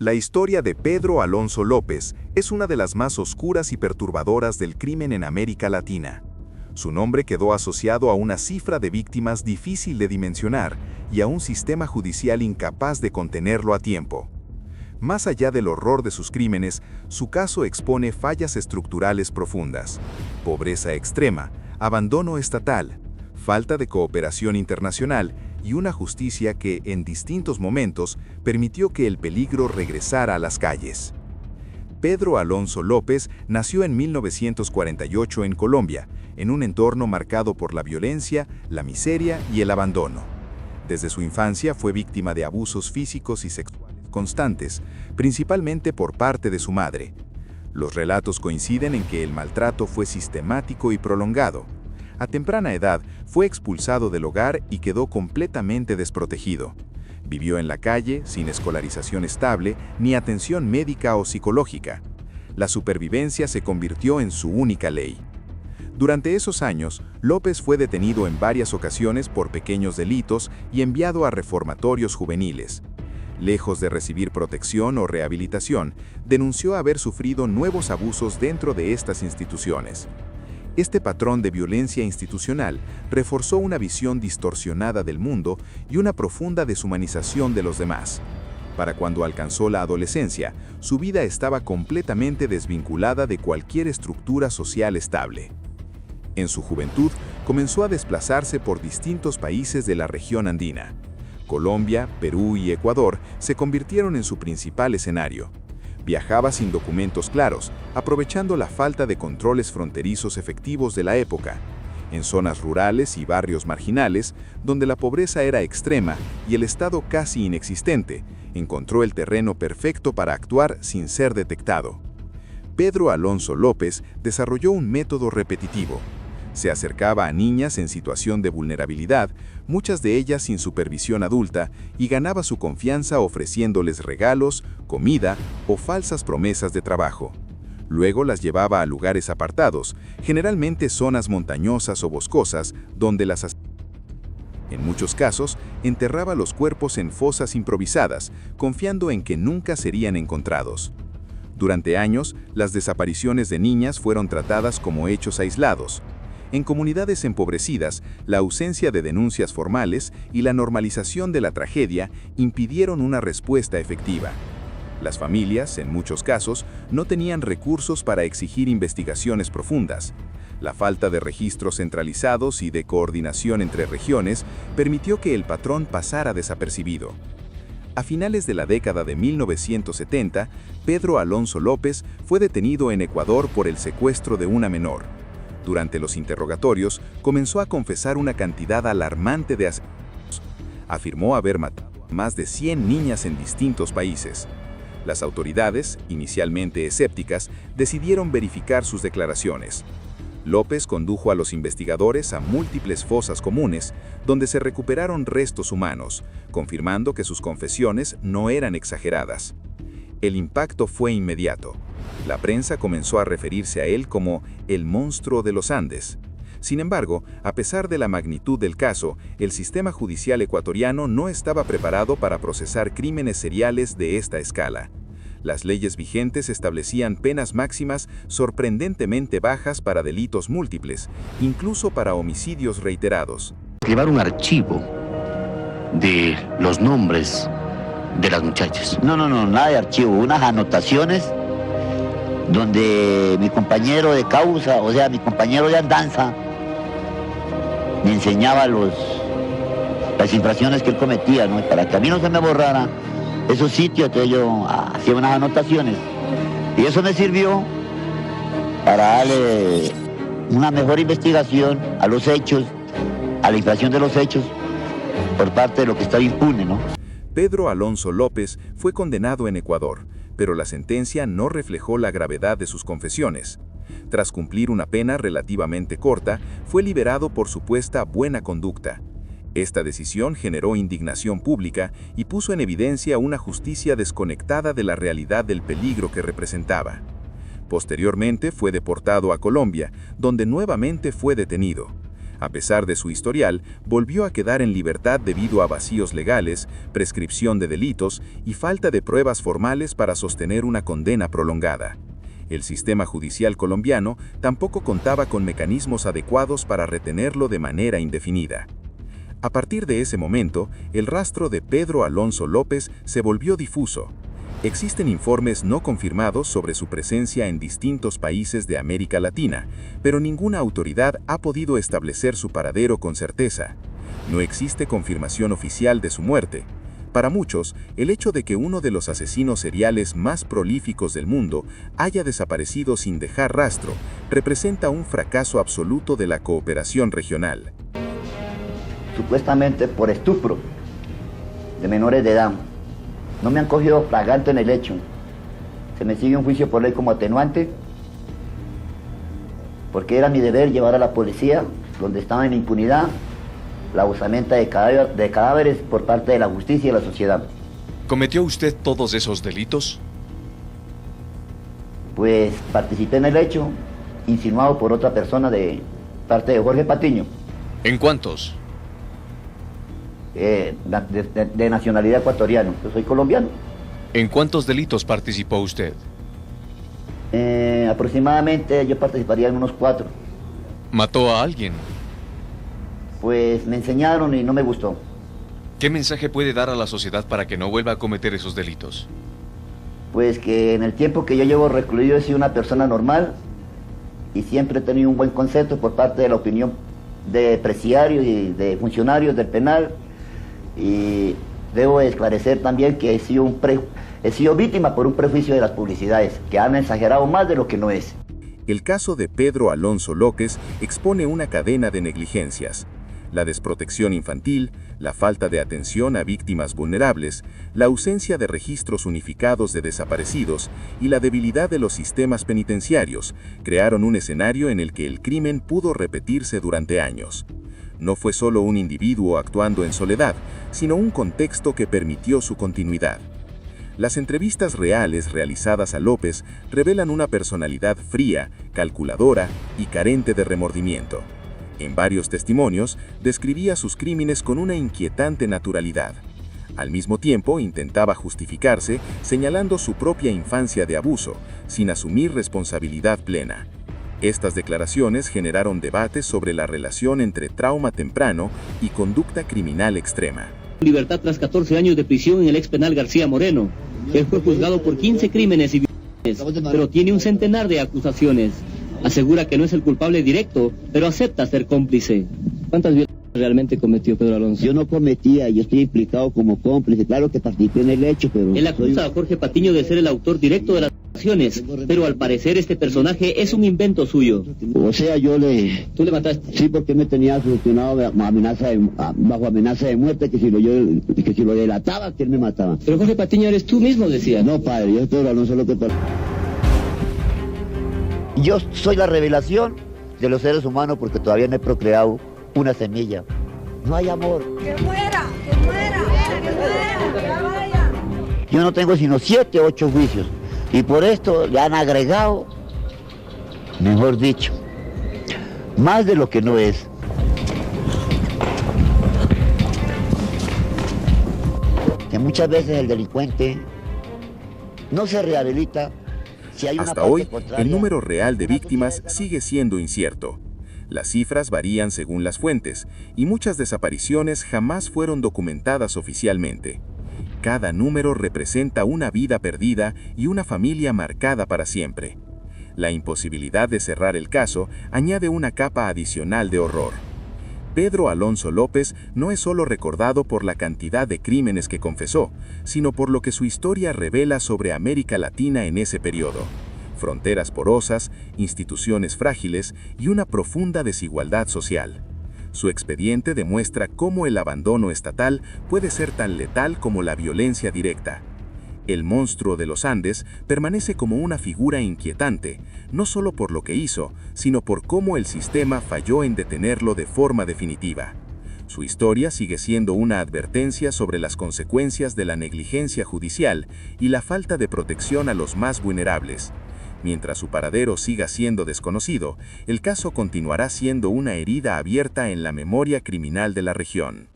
La historia de Pedro Alonso López es una de las más oscuras y perturbadoras del crimen en América Latina. Su nombre quedó asociado a una cifra de víctimas difícil de dimensionar y a un sistema judicial incapaz de contenerlo a tiempo. Más allá del horror de sus crímenes, su caso expone fallas estructurales profundas: pobreza extrema, abandono estatal, falta de cooperación internacional y una justicia que, en distintos momentos, permitió que el peligro regresara a las calles. Pedro Alonso López nació en 1948 en Colombia, en un entorno marcado por la violencia, la miseria y el abandono. Desde su infancia fue víctima de abusos físicos y sexuales constantes, principalmente por parte de su madre. Los relatos coinciden en que el maltrato fue sistemático y prolongado. A temprana edad fue expulsado del hogar y quedó completamente desprotegido. Vivió en la calle, sin escolarización estable ni atención médica o psicológica. La supervivencia se convirtió en su única ley. Durante esos años, López fue detenido en varias ocasiones por pequeños delitos y enviado a reformatorios juveniles. Lejos de recibir protección o rehabilitación, denunció haber sufrido nuevos abusos dentro de estas instituciones. Este patrón de violencia institucional reforzó una visión distorsionada del mundo y una profunda deshumanización de los demás. Para cuando alcanzó la adolescencia, su vida estaba completamente desvinculada de cualquier estructura social estable. En su juventud, comenzó a desplazarse por distintos países de la región andina. Colombia, Perú y Ecuador se convirtieron en su principal escenario. Viajaba sin documentos claros, aprovechando la falta de controles fronterizos efectivos de la época. En zonas rurales y barrios marginales, donde la pobreza era extrema y el Estado casi inexistente, encontró el terreno perfecto para actuar sin ser detectado. Pedro Alonso López desarrolló un método repetitivo. Se acercaba a niñas en situación de vulnerabilidad, muchas de ellas sin supervisión adulta, y ganaba su confianza ofreciéndoles regalos, comida o falsas promesas de trabajo. Luego las llevaba a lugares apartados, generalmente zonas montañosas o boscosas, donde las asesinaba. En muchos casos, enterraba los cuerpos en fosas improvisadas, confiando en que nunca serían encontrados. Durante años, las desapariciones de niñas fueron tratadas como hechos aislados. En comunidades empobrecidas, la ausencia de denuncias formales y la normalización de la tragedia impidieron una respuesta efectiva. Las familias, en muchos casos, no tenían recursos para exigir investigaciones profundas. La falta de registros centralizados y de coordinación entre regiones permitió que el patrón pasara desapercibido. A finales de la década de 1970, Pedro Alonso López fue detenido en Ecuador por el secuestro de una menor. Durante los interrogatorios, comenzó a confesar una cantidad alarmante de asesinatos. Afirmó haber matado a más de 100 niñas en distintos países. Las autoridades, inicialmente escépticas, decidieron verificar sus declaraciones. López condujo a los investigadores a múltiples fosas comunes, donde se recuperaron restos humanos, confirmando que sus confesiones no eran exageradas. El impacto fue inmediato. La prensa comenzó a referirse a él como el monstruo de los Andes. Sin embargo, a pesar de la magnitud del caso, el sistema judicial ecuatoriano no estaba preparado para procesar crímenes seriales de esta escala. Las leyes vigentes establecían penas máximas sorprendentemente bajas para delitos múltiples, incluso para homicidios reiterados. Llevar un archivo de los nombres de las muchachas. No, nada de archivo, unas anotaciones donde mi compañero de causa, o sea, mi compañero de andanza, me enseñaba las infracciones que él cometía, ¿no? Para que a mí no se me borrara esos sitios, entonces yo hacía unas anotaciones. Y eso me sirvió para darle una mejor investigación a los hechos, a la infracción de los hechos, por parte de lo que estaba impune, ¿no? Pedro Alonso López fue condenado en Ecuador, pero la sentencia no reflejó la gravedad de sus confesiones. Tras cumplir una pena relativamente corta, fue liberado por supuesta buena conducta. Esta decisión generó indignación pública y puso en evidencia una justicia desconectada de la realidad del peligro que representaba. Posteriormente fue deportado a Colombia, donde nuevamente fue detenido. A pesar de su historial, volvió a quedar en libertad debido a vacíos legales, prescripción de delitos y falta de pruebas formales para sostener una condena prolongada. El sistema judicial colombiano tampoco contaba con mecanismos adecuados para retenerlo de manera indefinida. A partir de ese momento, el rastro de Pedro Alonso López se volvió difuso. Existen informes no confirmados sobre su presencia en distintos países de América Latina, pero ninguna autoridad ha podido establecer su paradero con certeza. No existe confirmación oficial de su muerte. Para muchos, el hecho de que uno de los asesinos seriales más prolíficos del mundo haya desaparecido sin dejar rastro representa un fracaso absoluto de la cooperación regional. Supuestamente por estupro de menores de edad. No me han cogido flagrante en el hecho. Se me sigue un juicio por ley como atenuante, porque era mi deber llevar a la policía, donde estaba en impunidad, la osamenta de cadáveres por parte de la justicia y la sociedad. ¿Cometió usted todos esos delitos? Pues participé en el hecho, insinuado por otra persona de parte de Jorge Patiño. ¿En cuántos? De nacionalidad ecuatoriana. Yo soy colombiano. ¿En cuántos delitos participó usted? Aproximadamente yo participaría en unos 4. ¿Mató a alguien? Pues me enseñaron y no me gustó. ¿Qué mensaje puede dar a la sociedad para que no vuelva a cometer esos delitos? Pues que en el tiempo que yo llevo recluido he sido una persona normal y siempre he tenido un buen concepto por parte de la opinión de presidiarios y de funcionarios del penal. Y debo esclarecer también que he sido víctima por un prejuicio de las publicidades, que han exagerado más de lo que no es. El caso de Pedro Alonso López expone una cadena de negligencias: la desprotección infantil, la falta de atención a víctimas vulnerables, la ausencia de registros unificados de desaparecidos y la debilidad de los sistemas penitenciarios crearon un escenario en el que el crimen pudo repetirse durante años. No fue solo un individuo actuando en soledad, sino un contexto que permitió su continuidad. Las entrevistas reales realizadas a López revelan una personalidad fría, calculadora y carente de remordimiento. En varios testimonios, describía sus crímenes con una inquietante naturalidad. Al mismo tiempo, intentaba justificarse, señalando su propia infancia de abuso, sin asumir responsabilidad plena. Estas declaraciones generaron debates sobre la relación entre trauma temprano y conducta criminal extrema. Libertad tras 14 años de prisión en el ex penal García Moreno. Él fue juzgado por 15 crímenes y violaciones, pero tiene un centenar de acusaciones. Asegura que no es el culpable directo, pero acepta ser cómplice. ¿Cuántas violaciones realmente cometió Pedro Alonso? Yo no cometía, yo estoy implicado como cómplice, claro que participé en el hecho, pero... Él acusa a Jorge Patiño de ser el autor directo de las violaciones, pero al parecer este personaje es un invento suyo. O sea, ¿Tú le mataste? Sí, porque me tenía solucionado bajo amenaza de muerte, que si lo delataba, que él me mataba. Pero Jorge Patiño eres tú mismo, decía. No, padre, yo Pedro Alonso lo que pasa. Yo soy la revelación de los seres humanos porque todavía no he procreado una semilla. No hay amor. ¡Que muera! ¡Que muera! ¡Que muera! ¡Que vaya! Yo no tengo sino 7 u 8 juicios. Y por esto le han agregado, mejor dicho, más de lo que no es. Que muchas veces el delincuente no se rehabilita. Si hay una Hasta parte hoy, contraria, el número real de víctimas sigue siendo incierto. Las cifras varían según las fuentes, y muchas desapariciones jamás fueron documentadas oficialmente. Cada número representa una vida perdida y una familia marcada para siempre. La imposibilidad de cerrar el caso añade una capa adicional de horror. Pedro Alonso López no es solo recordado por la cantidad de crímenes que confesó, sino por lo que su historia revela sobre América Latina en ese periodo: fronteras porosas, instituciones frágiles y una profunda desigualdad social. Su expediente demuestra cómo el abandono estatal puede ser tan letal como la violencia directa. El monstruo de los Andes permanece como una figura inquietante, no solo por lo que hizo, sino por cómo el sistema falló en detenerlo de forma definitiva. Su historia sigue siendo una advertencia sobre las consecuencias de la negligencia judicial y la falta de protección a los más vulnerables. Mientras su paradero siga siendo desconocido, el caso continuará siendo una herida abierta en la memoria criminal de la región.